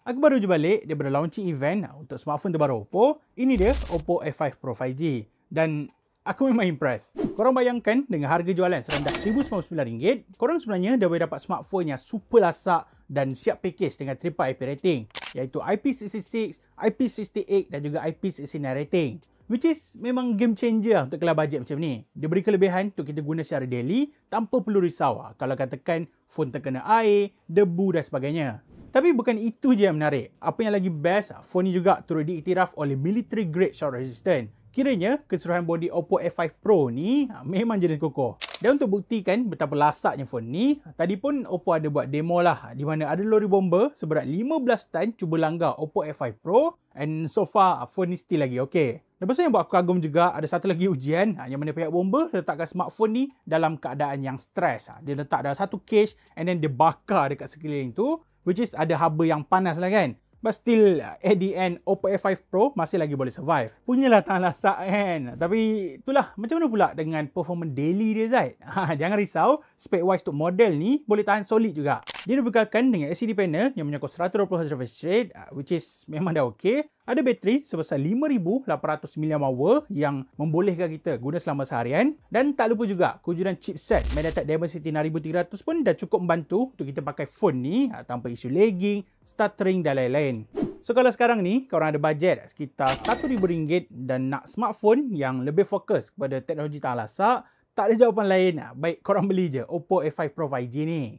Aku baru je balik daripada launching event untuk smartphone terbaru Oppo. Ini dia Oppo F5 Pro 5G. Dan aku memang impressed. Korang bayangkan dengan harga jualan serendah RM1,099, korang sebenarnya dah boleh dapat smartphone yang super lasak dan siap package dengan triple IP rating, iaitu IP66, IP68 dan juga IP69 rating. Which is memang game changer untuk kelas bajet macam ni. Dia beri kelebihan untuk kita guna secara daily tanpa perlu risau kalau katakan phone terkena air, debu dan sebagainya. Tapi bukan itu je yang menarik. Apa yang lagi best, phone ni juga turut diiktiraf oleh military grade shock resistant. Kiranya keseluruhan body Oppo F5 Pro ni memang jenis kokoh. Dan untuk buktikan betapa lasaknya phone ni, tadi pun Oppo ada buat demo lah, di mana ada lori bomba seberat 15 tan cuba langgar Oppo F5 Pro, and so far phone ni still lagi okey. Lepas tu yang buat aku kagum juga, ada satu lagi ujian yang mana pihak bomba letakkan smartphone ni dalam keadaan yang stres. Dia letak dalam satu cage and then dia bakar dekat sekeliling tu, which is ada haba yang panas lah kan. But still, at the end, Oppo F5 Pro masih lagi boleh survive. Punyalah tahan lasak kan. Tapi itulah, macam mana pula dengan performance daily dia Zaid? Jangan risau, spec wise untuk model ni boleh tahan solid juga. Dia dibekalkan dengan LCD panel yang menyokong 120Hz refresh rate, which is memang dah okey. Ada bateri sebesar 5,800 mAh yang membolehkan kita guna selama seharian. Dan tak lupa juga, kejujuran chipset MediaTek Dimensity 6300 pun dah cukup membantu untuk kita pakai phone ni tanpa isu lagging, stuttering dan lain-lain. So kalau sekarang ni korang ada bajet sekitar RM1,000 dan nak smartphone yang lebih fokus kepada teknologi tahan lasak, tak ada jawapan lain. Baik korang beli je Oppo F5 Pro 5G ni.